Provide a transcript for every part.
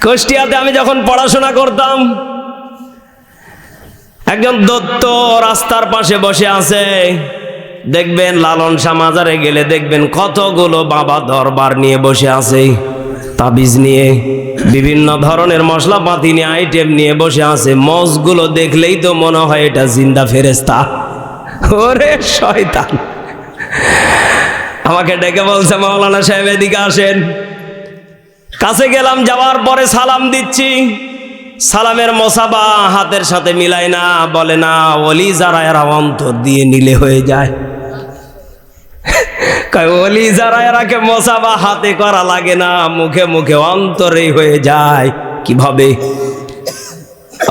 কুষ্টিয়াতে আমি যখন পড়াশোনা করতাম, একজন দত্ত রাস্তার পাশে বসে আছে। দেখবেন লালন শাহ মাজারে গেলে দেখবেন কতগুলো বাবা দরবার নিয়ে বসে আছে, তাবিজ নিয়ে, বিভিন্ন ধরনের মশলাপাতি নিয়ে, আইটেম নিয়ে বসে আছে। মজগুলো দেখলেই তো মনে হয় এটা জিন্দা ফেরেশতা। ওরে শয়তান! আমাকে ডেকে বলছে, মাওলানা সাহেব এদিকে আসেন। কাছে গেলাম, যাওয়ার পরে সালাম দিচ্ছি, সালামের মসাবা হাতের সাথে মিলাই না। বলে না, ওলি যারা এরা অন্তর দিয়ে নিলে হয়ে যায়। ওলি যারা এরাকে মসাবা হাতে করা লাগে না, মুখে মুখে অন্তরেই হয়ে যায়। কিভাবে?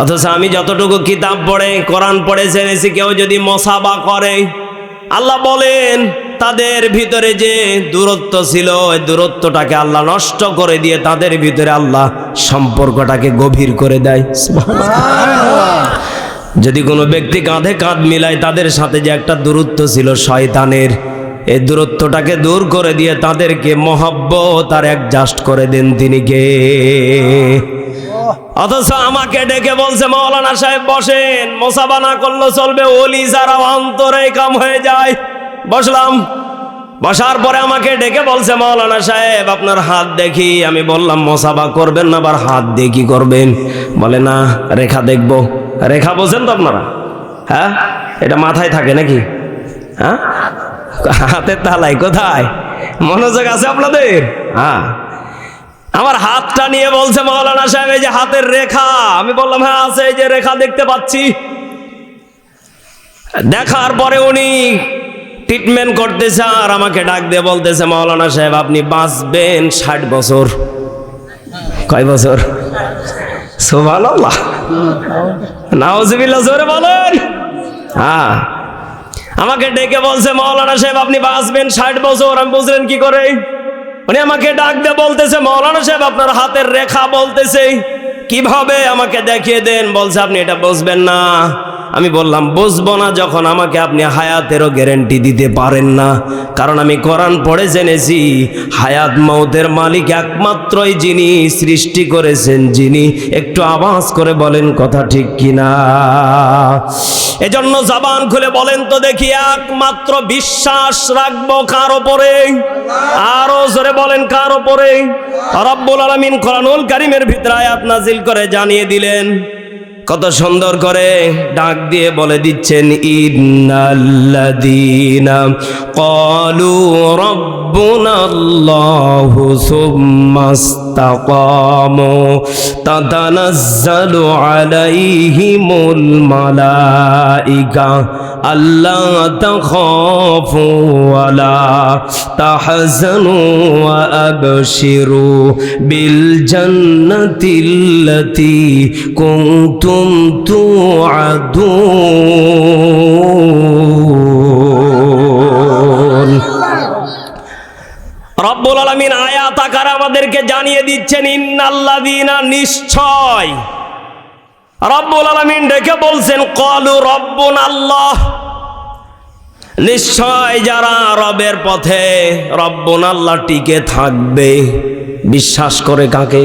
অথচ আমি যতটুকু কিতাব পড়ে, কোরআন পড়ে জেনেছি, কেউ যদি মসাবা করে, আল্লাহ বলেন তাদের ভিতরে যে দূরত্ব ছিল, ওই দূরত্বটাকে আল্লাহ নষ্ট করে দিয়ে তাদের ভিতরে আল্লাহ সম্পর্কটাকে গভীর করে দেয়। যদি কোনো ব্যক্তি কাঁধে কাঁধ মিলায়, তাদের সাথে যে একটা দূরত্ব ছিল শয়তানের, এই দূরত্বটাকে দূর করে দিয়ে তাদেরকে মহব্বত আর অ্যাডজাস্ট করে দেন তিনি কে? অথচ আমাকে ডেকে বলছে, মাওলানা সাহেব বসেন, মোসাবা না করলে চলবে, ওলি যারা অন্তরে কাম হয়ে যায়। বসলাম, বসার পরে আমাকে ডেকে বলছে, মাওলানা সাহেব আপনার হাত দেখি। আমি বললাম, মোসাবা করবেন না, আবার হাত দিয়ে কি করবেন? বলে না, রেখা দেখবো। রেখা বোঝেন তো আপনারা? হ্যাঁ, এটা মাথায় থাকে নাকি? হ্যাঁ, হাতের তালাই কোথায়? মনোযোগ আছে আপনাদের? হ্যাঁ। আমার হাতটা নিয়ে বলছে, মাওলানা সাহেব এই যে হাতের রেখা। আমি বললাম, হ্যাঁ আছে, এই যে রেখা দেখতে পাচ্ছি। দেখার পরে উনি ট্রিটমেন্ট করতেছে আর আমাকে ডাক দিয়ে বলতেছে, মাওলানা সাহেব আপনি বাঁচবেন 60 বছর। কয় বছর? সুবহানাল্লাহ, নাউজুবিল্লাহ, জোরে বলেন। হ্যাঁ, আমাকে ডেকে বলছে, মাওলানা সাহেব আপনি বাঁচবেন 60 বছর। আমি বুঝলেন কি করে? উনি আমাকে ডাক দিয়ে বলতেছে, মাওলানা সাহেব আপনার হাতের রেখা বলতেছে। কিভাবে? আমাকে দেখিয়ে দেন। বলছে, আপনি এটা বুঝবেন না। আমি বললাম, বুঝবো না যখন আমাকে আপনি হায়াতেরও গ্যারান্টি দিতে পারেন না। কারণ আমি কোরআন পড়ে জেনেছি, হায়াত মওতের মালিক একমাত্রই যিনি সৃষ্টি করেছেন, যিনি। একটু আওয়াজ করে বলেন কথা ঠিক কিনা? এজন্য জবান খুলে বলেন তো দেখি, একমাত্র বিশ্বাস রাখবো কার উপরে? আরো জোরে বলেন, কার উপরে? রব্বুল আলামিন কোরআনুল কারীমের ভিতরে আয়াত নাজিল করে জানিয়ে দিলেন। কত সুন্দর করে ডাক দিয়ে বলে দিচ্ছেন, ইন্নাল্লাযীনা ক্বালু রাব্বুনাল্লাহু সুম্মাস্তাকামু তাতানাজ্জালু আলাইহিমুল মালাইকা আল্লা তাখাফু ওয়া লা তাহজানু ওয়া আবশিরু বিল জান্নাতিল্লাতী কুনতুম তুআদুন। রব্বুল আলামিন আয়াত আকারে আমাদেরকে জানিয়ে দিচ্ছেন, ইন্নাল্লাযীনা, নিশ্চয়। রব্বুল আলামিন ডেকে বলছেন, ক্বালু রাব্বুনাল্লাহ, নিশ্চয় যারা রবের পথে রব্বুনাল্লাহ টিকে থাকবে। বিশ্বাস করে কাকে?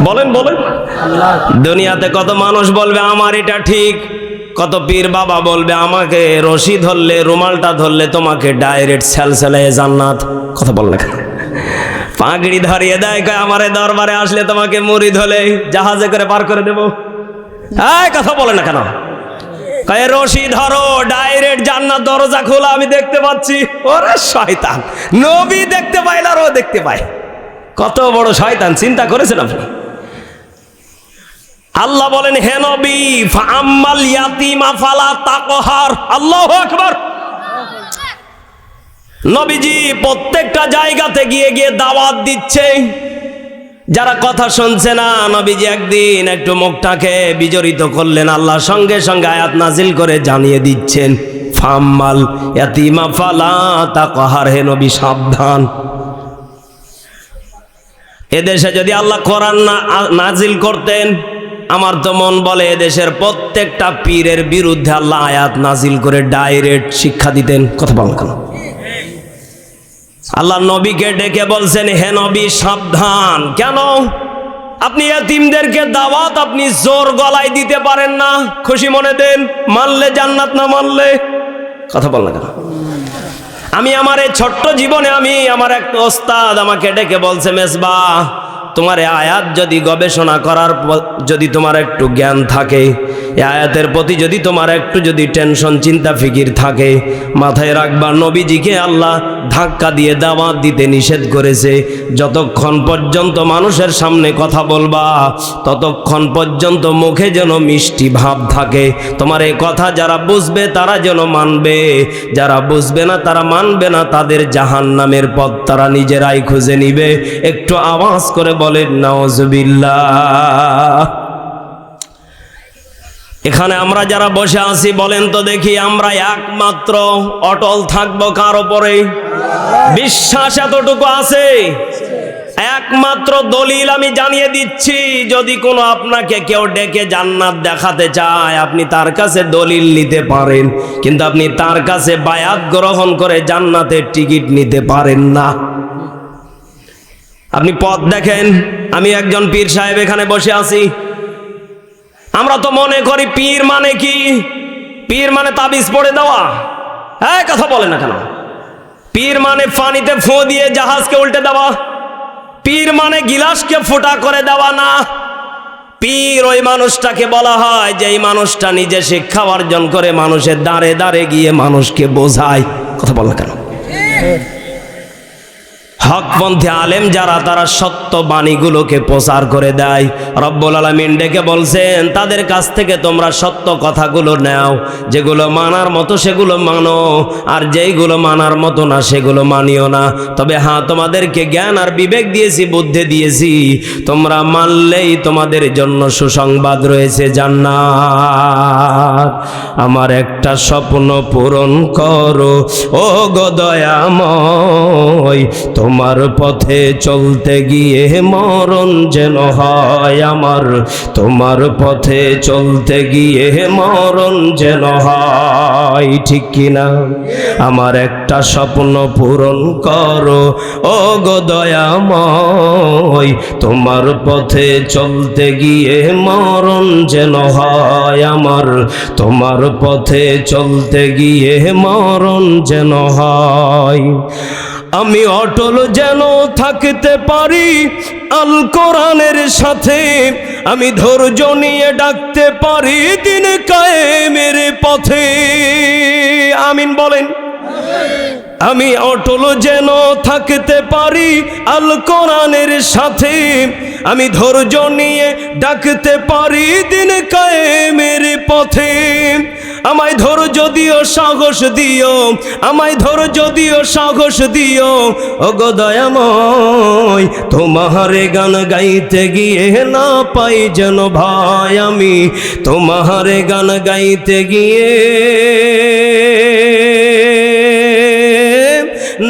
বলেন বলেন। দুনিয়াতে কত মানুষ বলবে আমার এটা ঠিক, কত পীর বাবা বলবে আমাকে রশি ধরলে, রুমালটা ধরলে তোমাকে ডাইরেক্ট সেলসেলায় জান্নাত। কথা বল না, পাগড়ি ধরিয়ে দেয়, কয় আমারে দরবারে আসলে তোমাকে মুড়ি ধরে জাহাজে করে পার করে দেবো। এই কথা বলে না কেন? কয় রশি ধরো, ডাইরেক্ট জান্নাত দরজা খোলা, আমি দেখতে পাচ্ছি। ওরে শয়তান, নবী দেখতে পায় না, আর ও দেখতে পায়। কত বড় শয়তান, চিন্তা করেছেন আপনি? আল্লাহ বলেন, হে নবী, ফাআম্মাল ইয়াতীমা ফালা তাকহার। আল্লাহু আকবার। নবীজি প্রত্যেকটা জায়গাতে গিয়ে গিয়ে দাওয়াত দিচ্ছে। যারা কথা শুনছে না, নবীজি একদিন একটু মুখটাকে বিজড়িত করলেন, আল্লাহ সঙ্গে সঙ্গে আয়াত নাজিল করে জানিয়ে দিচ্ছেন, ফাআম্মাল ইয়াতীমা ফালা তাকহার। হে নবী সাবধান, এদেশে যদি আল্লাহ কোরআন নাজিল করতেন, আমার তো মন বলে এদেশের প্রত্যেকটা পীরের বিরুদ্ধে আল্লাহ আয়াত নাজিল করে ডাইরেক্ট শিক্ষা দিতেন। কথা বলেন কেন? আল্লাহ নবীকে ডেকে বলছেন, হে নবী সাবধান। কেন? আপনি এতিমদেরকে দাওয়াত আপনি জোর গলায় দিতে পারেন না, খুশি মনে দেন, মানলে জান্নাত, না মানলে কথা বল না কেন? আমি আমার এই ছোট্ট জীবনে আমার এক ওস্তাদ আমাকে ডেকে বলছে, মেজবাহ তোমার এই আয়াত যদি গবেষণা করার যদি তোমার একটু জ্ঞান থাকে, এই আয়াতের প্রতি যদি তোমার একটু যদি টেনশন চিন্তা ফিকির থাকে, মাথায় রাখবা নবীজিকে আল্লাহ ধাক্কা দিয়ে দাওয়াত দিতে নিষেধ করেছে। যতক্ষণ পর্যন্ত মানুষের সামনে কথা বলবা ততক্ষণ পর্যন্ত মুখে যেন মিষ্টি ভাব থাকে। তোমার এই কথা যারা বুঝবে তারা যেন মানবে, যারা বুঝবে না তারা মানবে না, তাদের জাহান্নামের পথ তারা নিজেরাই খুঁজে নিবে। একটু আওয়াজ করে বলেন নাউজুবিল্লাহ। এখানে আমরা যারা বসে আছি বলেন তো দেখি, আমরা একমাত্র অটল থাকবো কার উপরে? বিশ্বাস এতটুকু আছে। একমাত্র দলিল আমি জানিয়ে দিচ্ছি, যদি কোনো আপনাকে কেউ ডেকে জান্নাত দেখাতে চায় আপনি তার কাছে দলিল নিতে পারেন, কিন্তু আপনি তার কাছে বায়াত গ্রহণ করে জান্নাতের টিকিট নিতে পারেন না। আপনি পথ দেখেন, আমি একজন পীর সাহেব এখানে বসে আছি, আমরা তো মনে করি পীর মানে কি? পীর মানে তাবিজ পড়ে দেওয়া? হ্যাঁ, কথা বলে না কেন? পীর মানে পানিতে ফু দিয়ে জাহাজকে উল্টে দেওয়া? পীর মানে গিলাসকে ফোঁটা করে দেওয়া না। পীর ওই মানুষটাকে বলা হয় যে এই মানুষটা নিজে শিক্ষা অর্জন করে মানুষের দাঁড়ে দাঁড়ে গিয়ে মানুষকে বোঝায়। কথা বল না কেন? হকপন্থী আলেম যারা, তারা সত্য বাণীগুলোকে প্রচার করে দেয়। রব্বুল আলামিন ডেকে বলছেন তাদের কাছ থেকে তোমরা সত্য কথাগুলো নাও, যেগুলো মানার মতো সেগুলো মানো, আর যেইগুলো মানার মতো না সেগুলো মানিও না। তবে হ্যাঁ, তোমাদেরকে জ্ঞান আর বিবেক দিয়েছি, বুদ্ধি দিয়েছি, তোমরা মানলেই তোমাদের জন্য সুসংবাদ রয়েছে, জান্নাত। আমার একটা স্বপ্ন পূরণ করো ও গো দয়াময়, তোমার পথে চলতে গিয়ে মরণ যেন হয় আমার, তোমার পথে চলতে গিয়ে মরণ যেন হয়, ঠিক কিনা? আমার একটা স্বপ্ন পূরণ করো ও গো দয়াময়, তোমার পথে চলতে গিয়ে মরণ যেন হয় আমার, তোমার পথে চলতে গিয়ে মরণ যেন হয়। আমি অটল যেন থাকতে পারি আল কোরআনের সাথে, আমি ধৈর্য নিয়ে ডাকতে পারি দিন কায়েমের পথে। আমিন বলেন। আমি অটল যেন থাকতে পারি আল কোরআনের সাথে, আমি ধৈর্য নিয়ে ডাকতে পারি দিন কায়েমের পথে। আমায় ধৈর্য দিও, সাহস দিও, আমায় ধৈর্য দিও, সাহস দিও ও গো দয়াময়, তোমার গান গাইতে গিয়ে না পাই যেন ভয়, আমি তোমার গান গাইতে গিয়ে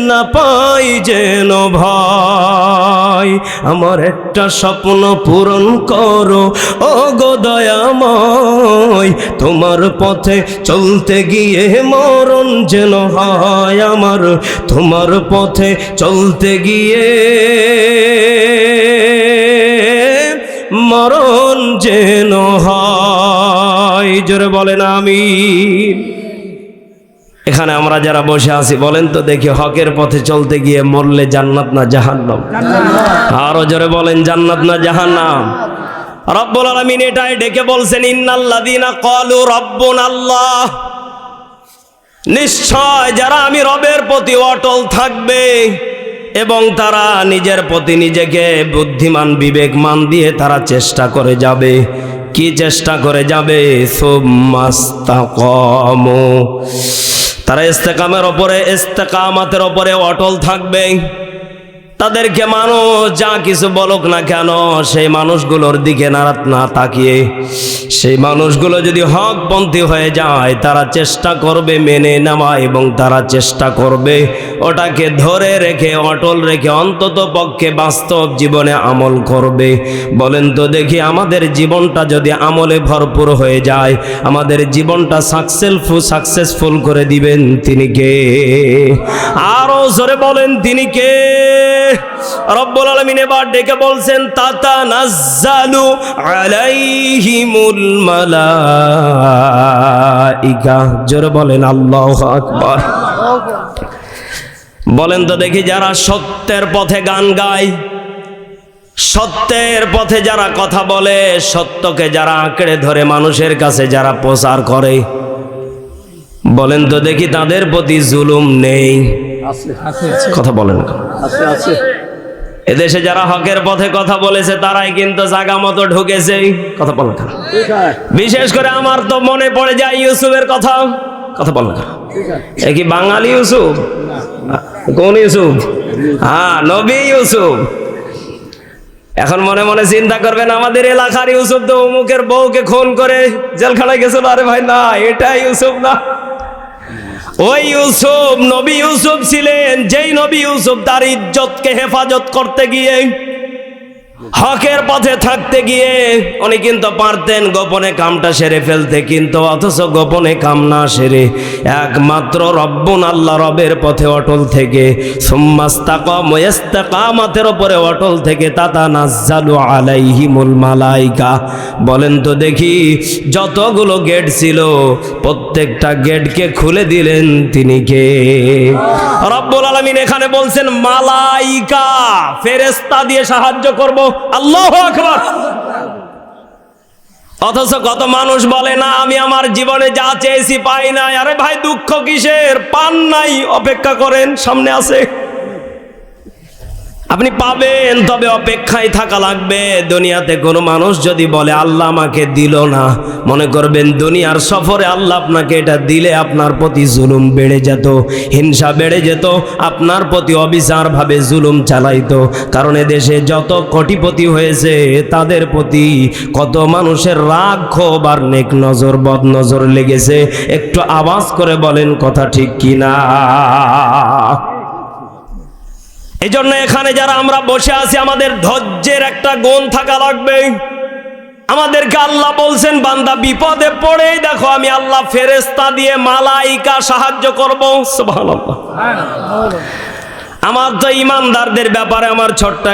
না পাই যেন ভয়। আমার একটা স্বপ্ন পূরণ করো ও গো দয়াময়, তোমার পথে চলতে গিয়ে মরণ যেন হয় আমার, তোমার পথে চলতে গিয়ে মরণ যেন হয়। জোরে বলেন আমিন। এখানে আমরা যারা বসে আছি বলেন তো দেখি, হকের পথে চলতে গিয়ে মরলে জান্নাত না জাহান্নাম? আরো জোরে বলেন, জান্নাত না জাহান্নাম? রব্বুল আলামিন এটাই ডেকে বলছেন, ইন্নাল্লাযীনা ক্বালু রাব্বুনাল্লাহ, নিশ্চয় যারা আমি রবের প্রতি অটল থাকবে এবং তারা নিজের প্রতি নিজেকে বুদ্ধিমান বিবেকমান দিয়ে তারা চেষ্টা করে যাবে। কি চেষ্টা করে যাবে? সুম্মাস্তাকামু, তারা ইস্তেকামের ওপরে, ইস্তেকামাতের ওপরে অটল থাকবে। তাদেরকে মানুষ যা কিছু বলুক না কেন, সেই মানুষগুলোর দিকে না তাকিয়ে, সেই মানুষগুলো যদি হকপন্থী হয়ে যায় তারা চেষ্টা করবে মেনে নেওয়া, এবং তারা চেষ্টা করবে ওটাকে ধরে রেখে, অটল রেখে অন্তত পক্ষে বাস্তব জীবনে আমল করবে। বলেন তো দেখি, আমাদের জীবনটা যদি আমলে ভরপুর হয়ে যায়, আমাদের জীবনটা সাকসেসফুল করে দিবেন তিনি কে? আরো জোরে বলেন, তিনি কে? রব্বুল আলামিন এবার ডেকে বলছেন তাতানাজ্জালু আলাইহিমুল মালাইকা। জোরে বলেন আল্লাহু আকবার। বলেন তো দেখি, যারা সত্যের পথে গান গায়, সত্যের পথে যারা কথা বলে, সত্যকে যারা আঁকড়ে ধরে মানুষের কাছে যারা প্রচার করে, বলেন তো দেখি তাদের প্রতি জুলুম নেই? কথা বলেন। এদেশে যারা হকের পথে কথা বলেছে তারাই কিন্তু জায়গা মতো ঢুকেছে। কথা বলেন। বিশেষ করে আমার তো মনে পড়ে যায় ইউসুফের কথা। কথা বলেন। এ কি বাঙালি ইউসুফ? কোন ইউসুফ? হ্যাঁ, নবী ইউসুফ। এখন মনে মনে চিন্তা করবেন আমাদের এলাকার ইউসুফ তো অমুকের বউকে খুন করে জেলখানায় গেছিল। আরে ভাই না, এটা ইউসুফ না। ওই ইউসুফ নবী ইউসুফ ছিলেন, যেই নবী ইউসুফ তার ইজ্জতকে হেফাজত করতে গিয়ে, হকের পথে থাকতে গিয়ে উনি কিন্তু পারতেন গোপনে কামটা সেরে ফেলতে, কিন্তু অথচ গোপনে কাম না সেরে একমাত্র রব্বুন আল্লাহ রবের পথে অটল থেকে, সুম্মাস্তাকাম ইস্তিকামাতের উপরে অটল থেকে তাতানাজ্জালু আলাইহিমুল মালাইকা। বলেন তো দেখি, যতগুলো গেট ছিল প্রত্যেকটা গেটকে খুলে দিলেন তিনি কে? রব্বুল আলামিন এখানে বলছেন মালাইকা, ফেরেশতা দিয়ে সাহায্য করব। আল্লাহু আকবার। অথচ কত মানুষ বলে না, আমি আমার জীবনে যা চেয়েছি পাই নাই। আরে ভাই, দুঃখ কিসের? পান নাই, অপেক্ষা করেন, সামনে আছে, আপনি পাবেন, তবে অপেক্ষায় থাকা লাগবে। দুনিয়াতে কোনো মানুষ যদি বলে আল্লাহ আমাকে দিল না, মনে করবেন দুনিয়ার সফরে আল্লাহ আপনাকে এটা দিলে আপনার প্রতি জুলুম বেড়ে যেত, হিংসা বেড়ে যেত, আপনার প্রতি অবিচারভাবে জুলুম চালাইতো। কারণ এদেশে যত কোটিপতি হয়েছে তাদের প্রতি কত মানুষের রাগ, ক্ষোভ আর নেক নজর, বদ নজর লেগেছে। একটু আওয়াজ করে বলেন কথা ঠিক কিনা? এই জন্য এখানে যারা আমরা বসে আছি, আমাদের ধৈর্যের একটা গুণ থাকা লাগবে। আমাদেরকে আল্লাহ বলছেন, বান্দা বিপদে পড়েই দেখো আমি আল্লাহ ফেরেশতা দিয়ে মালাইকা সাহায্য করব। সুবহানাল্লাহ। আমার তো ইমানদারদের ব্যাপারে আমার ছোট্ট